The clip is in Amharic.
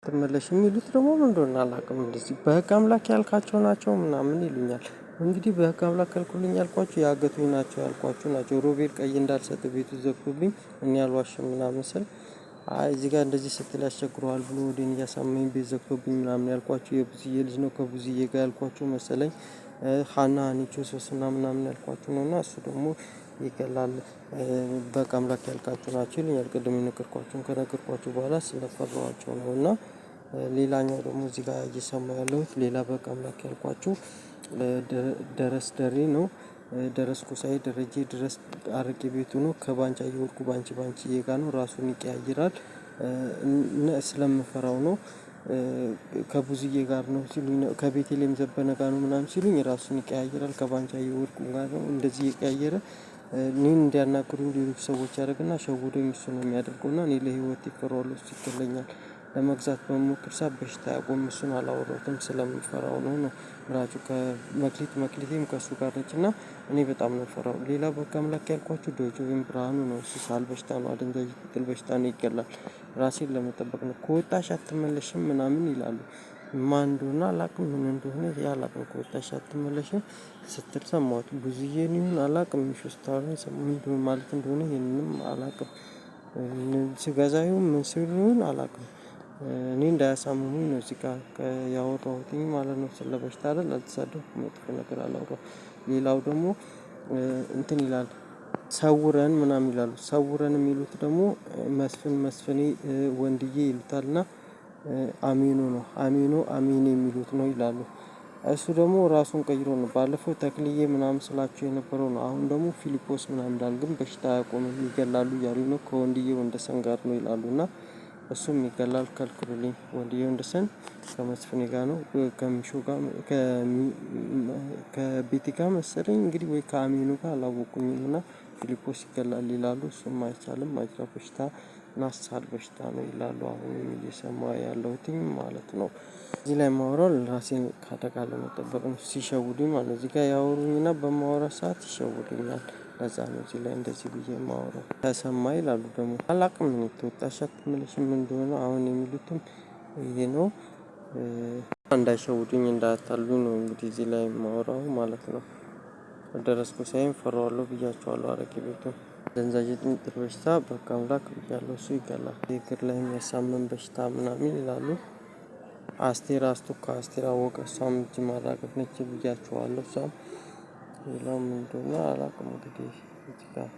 ተመለሽ የሚሉት ደግሞ ምን እንደሆነ አላውቅም። እንደዚህ በህግ አምላክ ያልካቸው ናቸው ምናምን ይሉኛል። እንግዲህ በህግ አምላክ ከልኩልኝ ያልኳችሁ ያገቱኝ ናቸው ያልኳችሁ ናቸው። ሮቤል ቀይ እንዳልሰጥ ቤቱ ዘግቶብኝ እኔ አልዋሽም ምናምን ስል አይ እዚህ ጋር እንደዚህ ስትል ያስቸግረዋል ብሎ ወዴን እያሳመኝ ቤት ዘግቶብኝ ምናምን ያልኳችሁ የብዙዬ ልጅ ነው ከብዙዬ ጋር ያልኳችሁ መሰለኝ። ሃና ኒቾ ሶስና ምናምን ያልኳችሁ ነው። እና እሱ ደግሞ ይገላል በህግ አምላክ ያልካችሁ ናቸው ይሉኛል። ቅድም የነገርኳችሁን ከነገርኳችሁ በኋላ ስለፈራኋቸው ነው። እና ሌላኛው ደግሞ እዚህ ጋር እየሰማሁ ያለሁት ሌላ በህግ አምላክ ያልኳችሁ ደረስ ደሬ ነው። ደረስ ኩሳዬ ደረጀ ድረስ አረቄ ቤቱ ነው። ከባንቻ እየወርቁ ባንቺዬ ጋር ነው ራሱን ይቀያይራል። ስለምፈራው ነው። ከብዙዬ ጋር ነው ሲሉኝ ከቤቴሌም ዘበነ ጋር ነው ምናምን ሲሉኝ ራሱን ይቀያይራል ከባንቻዬ ወርቁ ጋር ነው እንደዚህ እየቀያየረ እኔን እንዲያናግሩኝ ሌሎች ሰዎች ያደርግና ሸውዶኝ እሱ ነው የሚያደርገው። እና እኔ ለህይወቴ እፈራዋለሁ እሱ ይገለኛል። ለመግዛት በምሞክር ሰዓት በሽታ ያቆም እሱን አላወራሁትም ስለምፈራው ነው። ምላችሁ መክሊቴም ከእሱ ጋር ነች እና እኔ በጣም ነው የምፈራው። ሌላ በህግ አምላክ ያልኳችሁ ዶጆ ብርሃኑ ነው። እሱ ሳል በሽታ ነው አደንዛዥ ቅጠል በሽታ ነው ይገላል። ራሴን ለመጠበቅ ነው ከወጣሽ አትመለሽም ምናምን ይላሉ። ማን እንደሆነ አላውቅም ምን እንደሆነ አላውቅም። ከወጣሽ አትመለሽም ስትል ሰማሁት። ብዙዬን ይሁን አላውቅም ሚሽስታውን ምን እንደሆነ ማለት እንደሆነ ይሄንንም አላውቅም። ስገዛ ይሁን ምን ሲሉ ይሁን አላውቅም። እኔ እንዳያሳምሙኝ ነው እዚህ ጋር ያወራሁትኝ ማለት ነው። ስለበሽታ አይደል አልተሳደብኩም መጥፎ ነገር አላወራሁም። ሌላው ደግሞ እንትን ይላል ሰውረን ምናምን ይላሉ። ሰውረን የሚሉት ደግሞ መስፍኔ ወንድዬ ይሉታልና አሚኑ ነው አሚኔ የሚሉት ነው ይላሉ። እሱ ደግሞ ራሱን ቀይሮ ነው ባለፈው ተክልዬ ምናምን ስላቸው የነበረው ነው። አሁን ደግሞ ፊሊጶስ ምናምን እንዳል ግን በሽታ አያቆምም ይገላሉ እያሉ ነው። ከወንድዬ ወንደሰን ጋር ነው ይላሉ። እና እሱም ይገላል ከልክሉልኝ ወንድዬ ወንደሰን ከመስፍኔ ጋር ነው። ከሚሾ ጋር ከቤቲ ጋር መሰለኝ እንግዲህ ወይ ከአሚኑ ጋር አላወቁኝም። እና ፊሊጶስ ይገላል ይላሉ። እሱም አይቻልም ማይክሮ በሽታ ናሳል በሽታ ነው ይላሉ። አሁንም እየሰማሁ ያለሁትኝ ማለት ነው። እዚህ ላይ የማወራው ራሴን ከአደጋ ለመጠበቅ ነው። ሲሸውዱኝ ማለት ነው። እዚህ ጋር ያወሩኝና በማወራ ሰዓት ይሸውዱኛል። ለዛ ነው እዚህ ላይ እንደዚህ ብዬ የማወራው። ተሰማ ይላሉ ደግሞ አላውቅም እኔ ተወጣሽ አትመለሽም ምን እንደሆነ አሁን የሚሉትም ይሄ ነው። እንዳይሸውዱኝ እንዳያታሉኝ ነው እንግዲህ እዚህ ላይ የማወራው ማለት ነው። ደረስኩ ሳይሆን ፈራዋለሁ ብያቸዋለሁ። አረቄ ቤቱን አደንዛዥ ቅጠል በሽታ በህግ አምላክ ብያለሁ እሱ ይገላል። እግር ላይ የሚያሳምም በሽታ ምናምን ይላሉ። አስቴር አስቱካ አስቴር አወቀ እሷም እጅ ማራገፍ ነች ብያቸዋለሁ። እሷም ሌላው ምን እንደሆነ አላውቅም እንግዲህ እዚህ ጋር